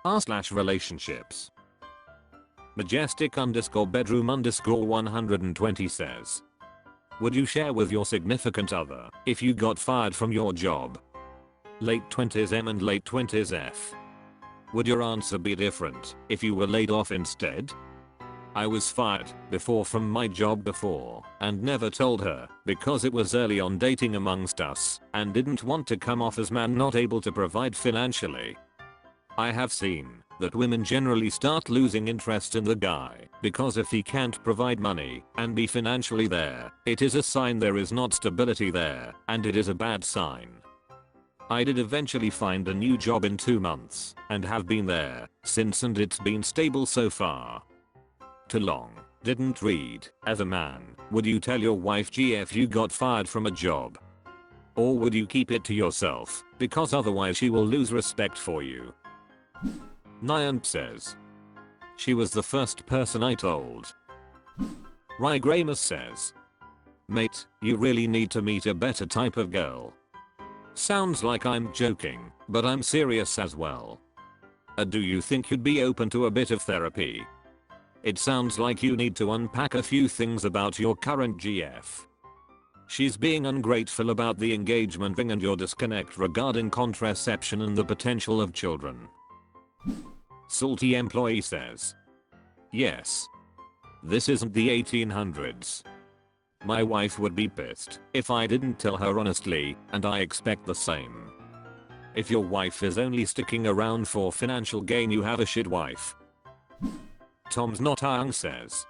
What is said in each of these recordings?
r/relationships. Majestic_bedroom_120 says, would you share with your significant other if you got fired from your job? Late 20s M and late 20s F. Would your answer be different if you were laid off instead? I was fired before from my job before and never told her because it was early on dating amongst us and didn't want to come off as man not able to provide financially. I have seen that women generally start losing interest in the guy because if he can't provide money and be financially there, it is a sign there is not stability there and it is a bad sign. I did eventually find a new job in 2 months and have been there since and it's been stable so far. Too long. Didn't read. As a man, would you tell your wife GF you got fired from a job? Or would you keep it to yourself because otherwise she will lose respect for you? Niant says, she was the first person I told. Rygramus says, mate, you really need to meet a better type of girl. Sounds like I'm joking, but I'm serious as well. Do you think you'd be open to a bit of therapy? It sounds like you need to unpack a few things about your current GF. She's being ungrateful about the engagement ring and your disconnect regarding contraception and the potential of children. Salty employee says, yes. This isn't the 1800s. My wife would be pissed if I didn't tell her honestly, and I expect the same. If your wife is only sticking around for financial gain, you have a shit wife. Tom's Not Young says,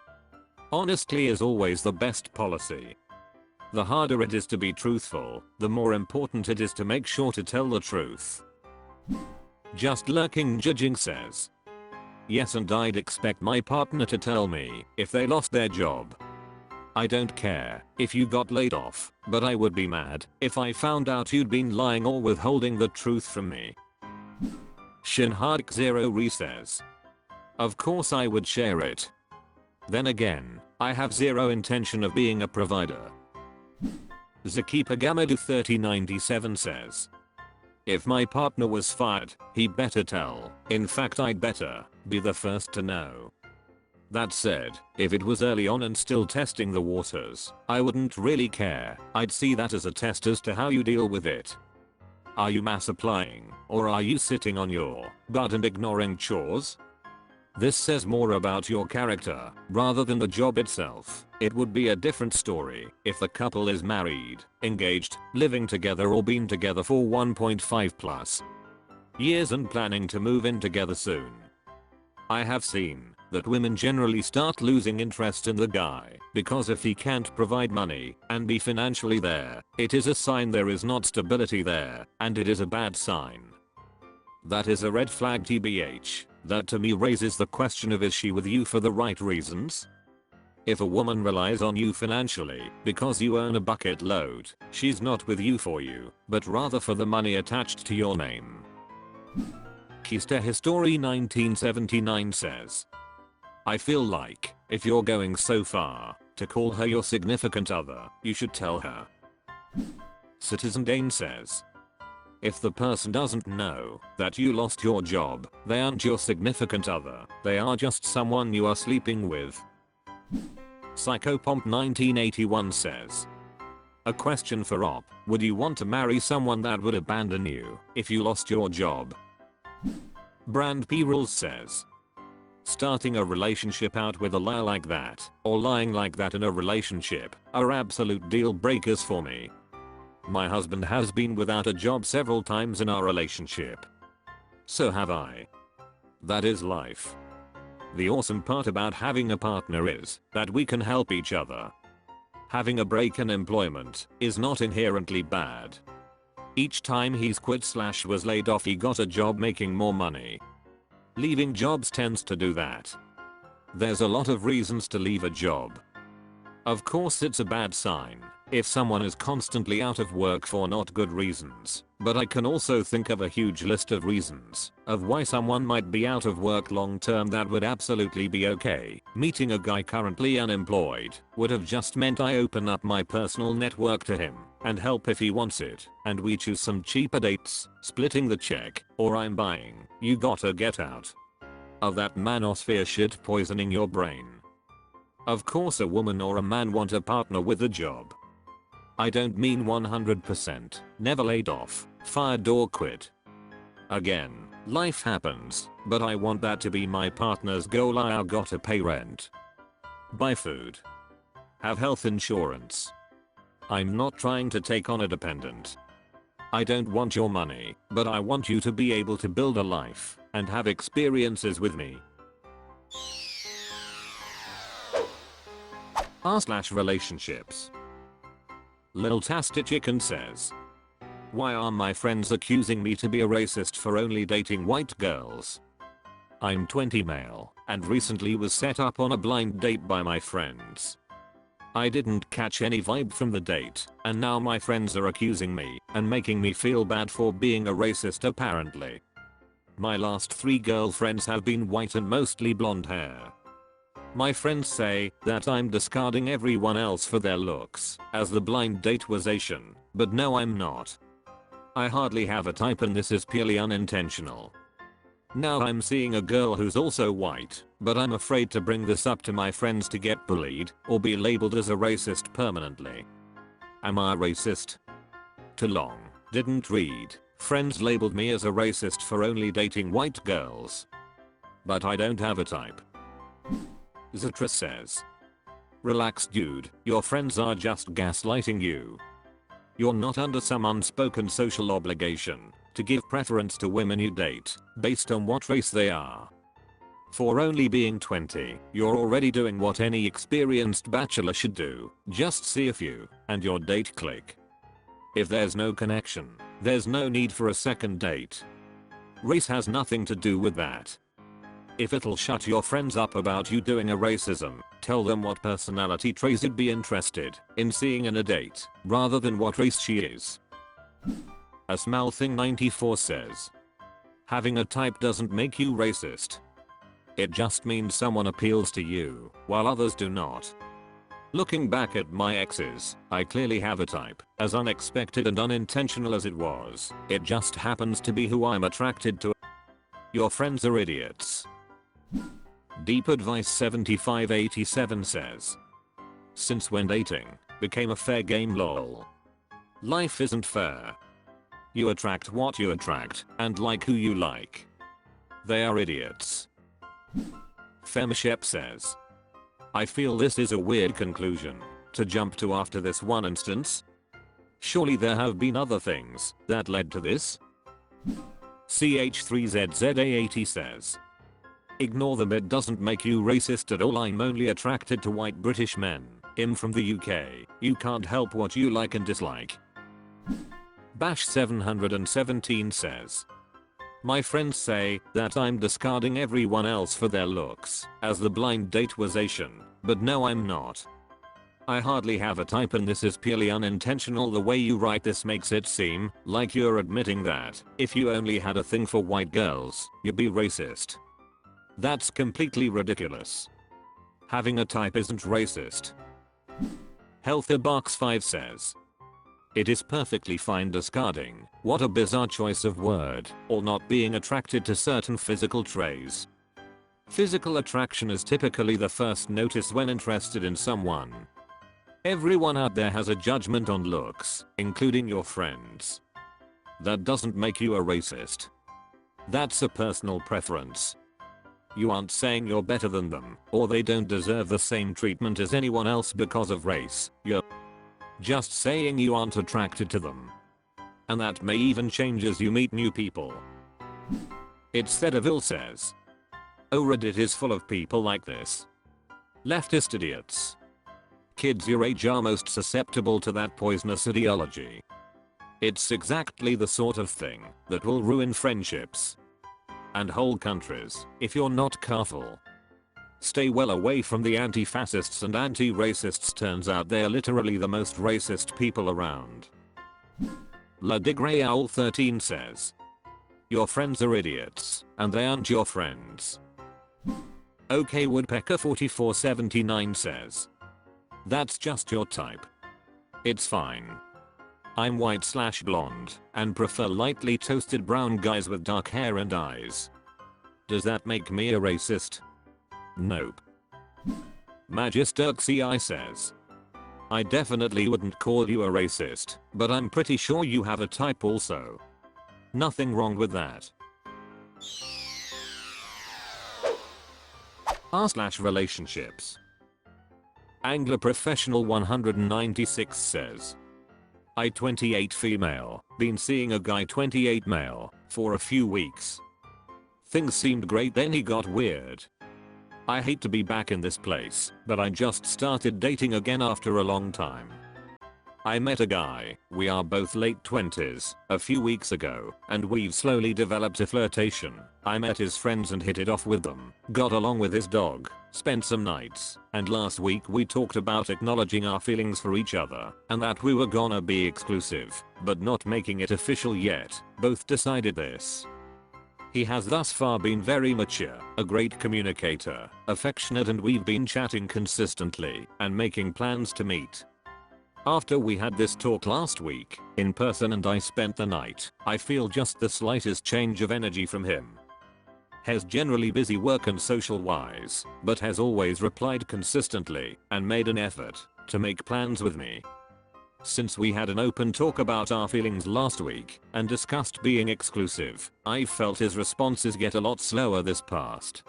honesty is always the best policy. The harder it is to be truthful, the more important it is to make sure to tell the truth. Just Lurking Judging says, yes, and I'd expect my partner to tell me if they lost their job. I don't care if you got laid off, but I would be mad if I found out you'd been lying or withholding the truth from me. Shinhark0 says, of course I would share it. Then again, I have zero intention of being a provider. Zakipa Gamadu 3097 says, if my partner was fired, he better tell. In fact, I'd better be the first to know. That said, if it was early on and still testing the waters, I wouldn't really care. I'd see that as a test as to how you deal with it. Are you mass applying, or are you sitting on your butt and ignoring chores? This says more about your character rather than the job itself. It would be a different story if the couple is married, engaged, living together, or been together for 1.5+ years and planning to move in together soon. I have seen that women generally start losing interest in the guy because if he can't provide money and be financially there, it is a sign there is not stability there, and it is a bad sign. That is a red flag tbh. That to me raises the question of, is she with you for the right reasons? If a woman relies on you financially because you earn a bucket load, she's not with you for you, but rather for the money attached to your name. Kista History 1979 says, I feel like if you're going so far to call her your significant other, you should tell her. Citizen Dane says, if the person doesn't know that you lost your job, they aren't your significant other, they are just someone you are sleeping with. Psychopomp 1981 says, a question for Op, would you want to marry someone that would abandon you if you lost your job? Brand P Rules says, starting a relationship out with a lie like that, or lying like that in a relationship, are absolute deal breakers for me. My husband has been without a job several times in our relationship. So have I. That is life. The awesome part about having a partner is that we can help each other. Having a break in employment is not inherently bad. Each time he's quit/was laid off, he got a job making more money. Leaving jobs tends to do that. There's a lot of reasons to leave a job. Of course it's a bad sign If someone is constantly out of work for not good reasons, but I can also think of a huge list of reasons of why someone might be out of work long term that would absolutely be okay. Meeting a guy currently unemployed would have just meant I open up my personal network to him and help if he wants it, and we choose some cheaper dates, splitting the check, or I'm buying. You gotta get out of that manosphere shit poisoning your brain. Of course a woman or a man want a partner with a job. I don't mean 100%, never laid off, fired or quit. Again, life happens, but I want that to be my partner's goal. I gotta pay rent, buy food, have health insurance. I'm not trying to take on a dependent. I don't want your money, but I want you to be able to build a life and have experiences with me. r/relationships. Lil Tasty Chicken says, why are my friends accusing me to be a racist for only dating white girls? I'm 20 male and recently was set up on a blind date by my friends. I didn't catch any vibe from the date and now my friends are accusing me and making me feel bad for being a racist apparently. My last 3 girlfriends have been white and mostly blonde hair. My friends say that I'm discarding everyone else for their looks, as the blind date was Asian, but no I'm not. I hardly have a type and this is purely unintentional. Now I'm seeing a girl who's also white, but I'm afraid to bring this up to my friends to get bullied or be labeled as a racist permanently. Am I racist? Too long, didn't read. Friends labeled me as a racist for only dating white girls. But I don't have a type. Zatra says, relax dude, your friends are just gaslighting you. You're not under some unspoken social obligation to give preference to women you date based on what race they are. For only being 20, you're already doing what any experienced bachelor should do, just see if you and your date click. If there's no connection, there's no need for a second date. Race has nothing to do with that. If it'll shut your friends up about you doing a racism, tell them what personality traits you'd be interested in seeing in a date, rather than what race she is. A Small Thing 94 says, having a type doesn't make you racist. It just means someone appeals to you, while others do not. Looking back at my exes, I clearly have a type, as unexpected and unintentional as it was. It just happens to be who I'm attracted to. Your friends are idiots. Deep Advice 7587 says, since when dating became a fair game lol. Life isn't fair. You attract what you attract and like who you like. They are idiots. Femshep says, I feel this is a weird conclusion to jump to after this one instance. Surely there have been other things that led to this. CH3ZZA80 says, ignore them, it doesn't make you racist at all. I'm only attracted to white British men. I'm from the UK. You can't help what you like and dislike. Bash 717 says, my friends say that I'm discarding everyone else for their looks, as the blind date was Asian, but no I'm not. I hardly have a type and this is purely unintentional. The way you write this makes it seem like you're admitting that if you only had a thing for white girls, you'd be racist. That's completely ridiculous. Having a type isn't racist. Healthybox5 says, it is perfectly fine discarding, what a bizarre choice of word, or not being attracted to certain physical traits. Physical attraction is typically the first notice when interested in someone. Everyone out there has a judgment on looks, including your friends. That doesn't make you a racist. That's a personal preference. You aren't saying you're better than them, or they don't deserve the same treatment as anyone else because of race. You're just saying you aren't attracted to them. And that may even change as you meet new people. It's Thedeville says, oh, Reddit is full of people like this. Leftist idiots. Kids your age are most susceptible to that poisonous ideology. It's exactly the sort of thing that will ruin friendships and whole countries if you're not careful. Stay well away from the anti-fascists and anti-racists, turns out they're literally the most racist people around. La Digray Owl 13 says, your friends are idiots, and they aren't your friends. OK Woodpecker 4479 says, that's just your type. It's fine. I'm white/blonde, and prefer lightly toasted brown guys with dark hair and eyes. Does that make me a racist? Nope. Magisterxi says, I definitely wouldn't call you a racist, but I'm pretty sure you have a type also. Nothing wrong with that. R/relationships. Angler Professional 196 says, I 28 female, been seeing a guy 28 male, for a few weeks. Things seemed great, then he got weird. I hate to be back in this place, but I just started dating again after a long time. I met a guy, we are both late 20s, a few weeks ago, and we've slowly developed a flirtation. I met his friends and hit it off with them, got along with his dog, spent some nights, and last week we talked about acknowledging our feelings for each other, and that we were gonna be exclusive, but not making it official yet. Both decided this. He has thus far been very mature, a great communicator, affectionate, and we've been chatting consistently and making plans to meet. After we had this talk last week, in person, and I spent the night, I feel just the slightest change of energy from him. He's generally busy work and social wise, but has always replied consistently and made an effort to make plans with me. Since we had an open talk about our feelings last week and discussed being exclusive, I've felt his responses get a lot slower this past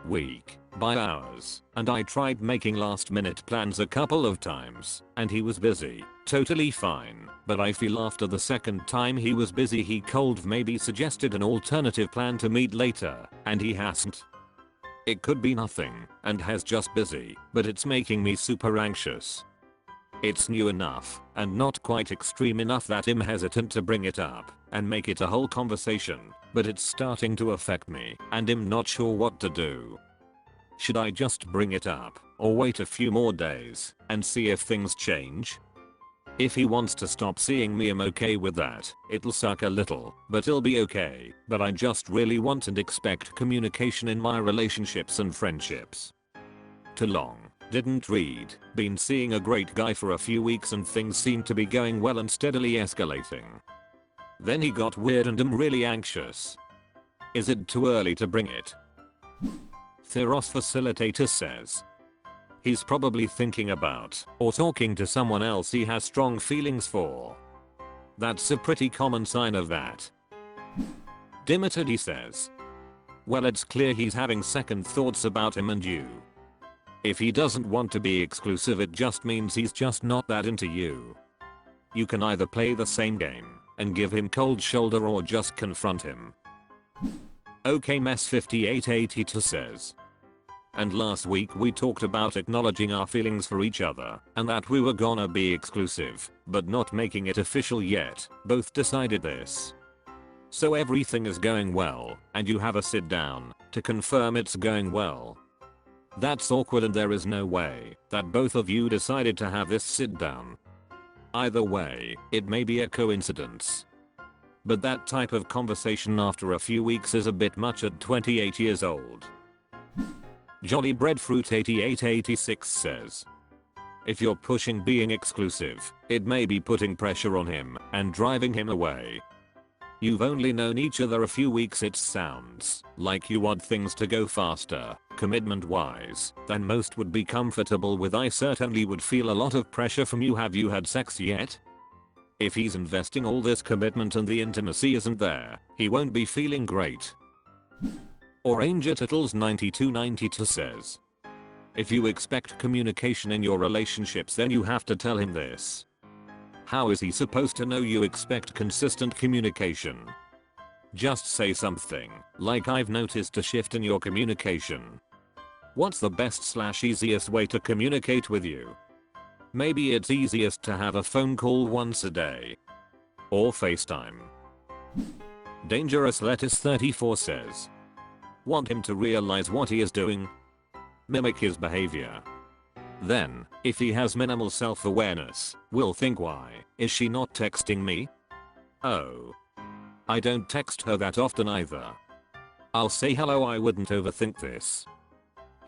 week by hours, and I tried making last minute plans a couple of times, and he was busy, totally fine, but I feel after the second time he was busy he could maybe suggested an alternative plan to meet later, and he hasn't. It could be nothing, and has just busy, but it's making me super anxious. It's new enough, and not quite extreme enough that I'm hesitant to bring it up and make it a whole conversation, but it's starting to affect me, and I'm not sure what to do. Should I just bring it up, or wait a few more days and see if things change? If he wants to stop seeing me, I'm okay with that. It'll suck a little, but it'll be okay. But I just really want and expect communication in my relationships and friendships. Too long. Didn't read. Been seeing a great guy for a few weeks and things seem to be going well and steadily escalating. Then he got weird and I'm really anxious. Is it too early to bring it? Theros Facilitator says, he's probably thinking about or talking to someone else he has strong feelings for. That's a pretty common sign of that. Dimitri says, well, it's clear he's having second thoughts about him and you. If he doesn't want to be exclusive, it just means he's just not that into you. You can either play the same game and give him cold shoulder or just confront him. OKMess5882 says, and last week we talked about acknowledging our feelings for each other and that we were gonna be exclusive, but not making it official yet. Both decided this. So everything is going well, and you have a sit down to confirm it's going well. That's awkward, and there is no way that both of you decided to have this sit down. Either way, it may be a coincidence. But that type of conversation after a few weeks is a bit much at 28 years old. Jolly Breadfruit 8886 says, if you're pushing being exclusive, it may be putting pressure on him and driving him away. You've only known each other a few weeks. It sounds like you want things to go faster, commitment wise, than most would be comfortable with. I certainly would feel a lot of pressure from you. Have you had sex yet? If he's investing all this commitment and the intimacy isn't there, he won't be feeling great. Oranger Tittles 9292 says, if you expect communication in your relationships, then you have to tell him this. How is he supposed to know you expect consistent communication? Just say something like, I've noticed a shift in your communication. What's the best/easiest way to communicate with you? Maybe it's easiest to have a phone call once a day. Or FaceTime. Dangerous Lettuce 34 says, Want him to realize what he is doing. Mimic his behavior. Then, if he has minimal self-awareness, will think, why is she not texting me? Oh. I don't text her that often either. I'll say hello, I wouldn't overthink this.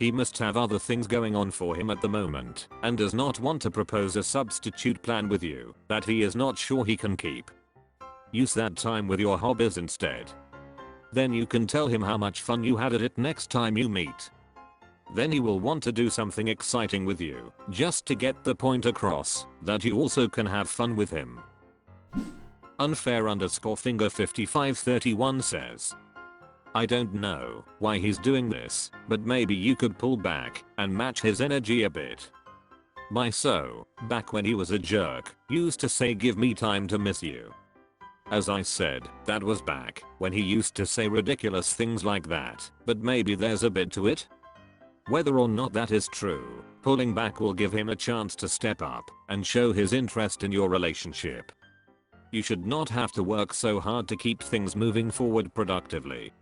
He must have other things going on for him at the moment and does not want to propose a substitute plan with you that he is not sure he can keep. Use that time with your hobbies instead. Then you can tell him how much fun you had at it next time you meet. Then he will want to do something exciting with you just to get the point across that you also can have fun with him. Unfair_finger5531 says, I don't know why he's doing this, but maybe you could pull back and match his energy a bit. Back when he was a jerk, used to say give me time to miss you. As I said, that was back when he used to say ridiculous things like that, but maybe there's a bit to it. Whether or not that is true, pulling back will give him a chance to step up and show his interest in your relationship. You should not have to work so hard to keep things moving forward productively.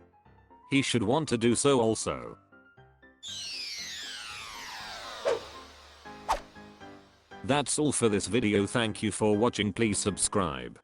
He should want to do so also. That's all for this video. Thank you for watching. Please subscribe.